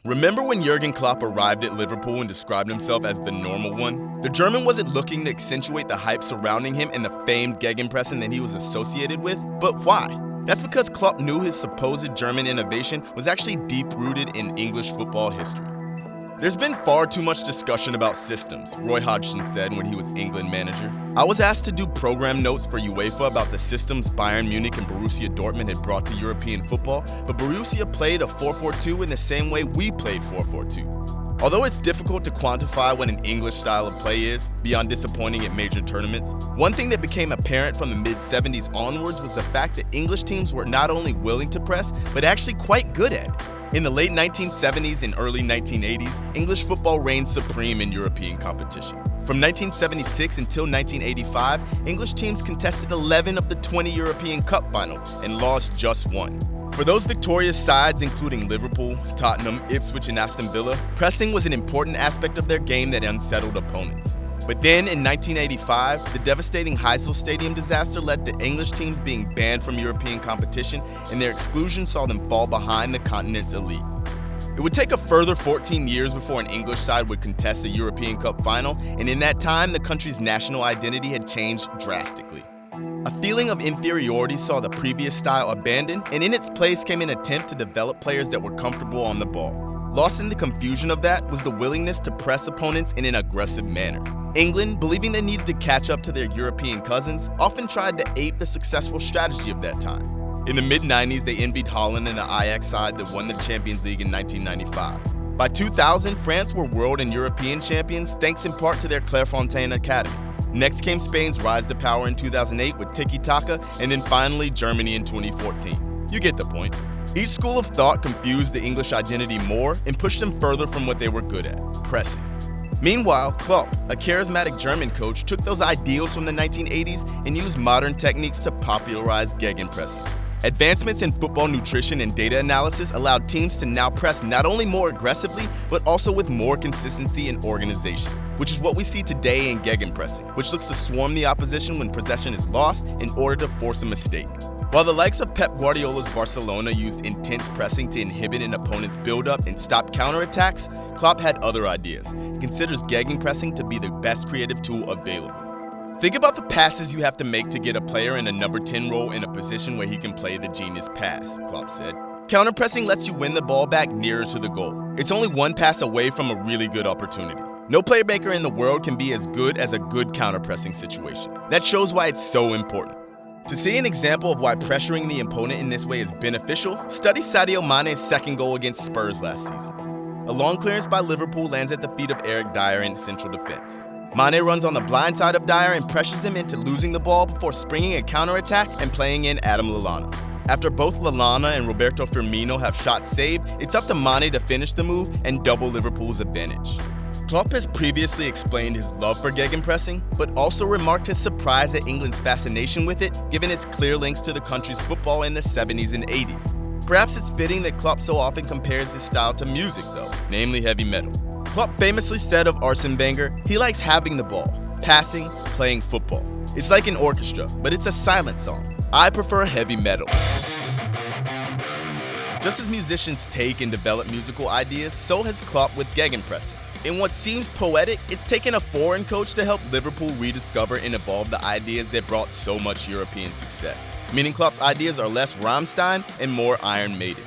Remember when Jurgen Klopp arrived at Liverpool and described himself as the normal one? The German wasn't looking to accentuate the hype surrounding him and the famed gegenpressing that he was associated with, but why? That's because Klopp knew his supposed German innovation was actually deep-rooted in English football history. There's been far too much discussion about systems, Roy Hodgson said when he was England manager. I was asked to do program notes for UEFA about the systems Bayern Munich and Borussia Dortmund had brought to European football, but Borussia played a 4-4-2 in the same way we played 4-4-2. Although it's difficult to quantify what an English style of play is, beyond disappointing at major tournaments, one thing that became apparent from the mid-70s onwards was the fact that English teams were not only willing to press, but actually quite good at it. In the late 1970s and early 1980s, English football reigned supreme in European competition. From 1976 until 1985, English teams contested 11 of the 20 European Cup finals and lost just one. For those victorious sides, including Liverpool, Tottenham, Ipswich, and Aston Villa, pressing was an important aspect of their game that unsettled opponents. But then, in 1985, the devastating Heysel Stadium disaster led to English teams being banned from European competition, and their exclusion saw them fall behind the continent's elite. It would take a further 14 years before an English side would contest a European Cup final, and in that time, the country's national identity had changed drastically. A feeling of inferiority saw the previous style abandoned, and in its place came an attempt to develop players that were comfortable on the ball. Lost in the confusion of that was the willingness to press opponents in an aggressive manner. England, believing they needed to catch up to their European cousins, often tried to ape the successful strategy of that time. In the mid-90s, they envied Holland and the Ajax side that won the Champions League in 1995. By 2000, France were world and European champions thanks in part to their Clairefontaine Academy. Next came Spain's rise to power in 2008 with tiki-taka, and then finally Germany in 2014. You get the point. Each school of thought confused the English identity more and pushed them further from what they were good at, pressing. Meanwhile, Klopp, a charismatic German coach, took those ideals from the 1980s and used modern techniques to popularize gegenpressing. Advancements in football nutrition and data analysis allowed teams to now press not only more aggressively, but also with more consistency and organization, which is what we see today in gegenpressing, which looks to swarm the opposition when possession is lost in order to force a mistake. While the likes of Pep Guardiola's Barcelona used intense pressing to inhibit an opponent's build-up and stop counterattacks, Klopp had other ideas. He considers gegenpressing to be the best creative tool available. Think about the passes you have to make to get a player in a number 10 role in a position where he can play the genius pass, Klopp said. Counterpressing lets you win the ball back nearer to the goal. It's only one pass away from a really good opportunity. No playmaker in the world can be as good as a good counterpressing situation. That shows why it's so important. To see an example of why pressuring the opponent in this way is beneficial, study Sadio Mane's second goal against Spurs last season. A long clearance by Liverpool lands at the feet of Eric Dyer in central defense. Mane runs on the blind side of Dyer and pressures him into losing the ball before springing a counterattack and playing in Adam Lallana. After both Lallana and Roberto Firmino have shots saved, it's up to Mane to finish the move and double Liverpool's advantage. Klopp has previously explained his love for gegenpressing, but also remarked his surprise at England's fascination with it, given its clear links to the country's football in the 70s and 80s. Perhaps it's fitting that Klopp so often compares his style to music, though, namely heavy metal. Klopp famously said of Arsene Wenger, he likes having the ball, passing, playing football. It's like an orchestra, but it's a silent song. I prefer heavy metal. Just as musicians take and develop musical ideas, so has Klopp with gegenpressing. In what seems poetic, it's taken a foreign coach to help Liverpool rediscover and evolve the ideas that brought so much European success. Meaning Klopp's ideas are less Rammstein and more Iron Maiden.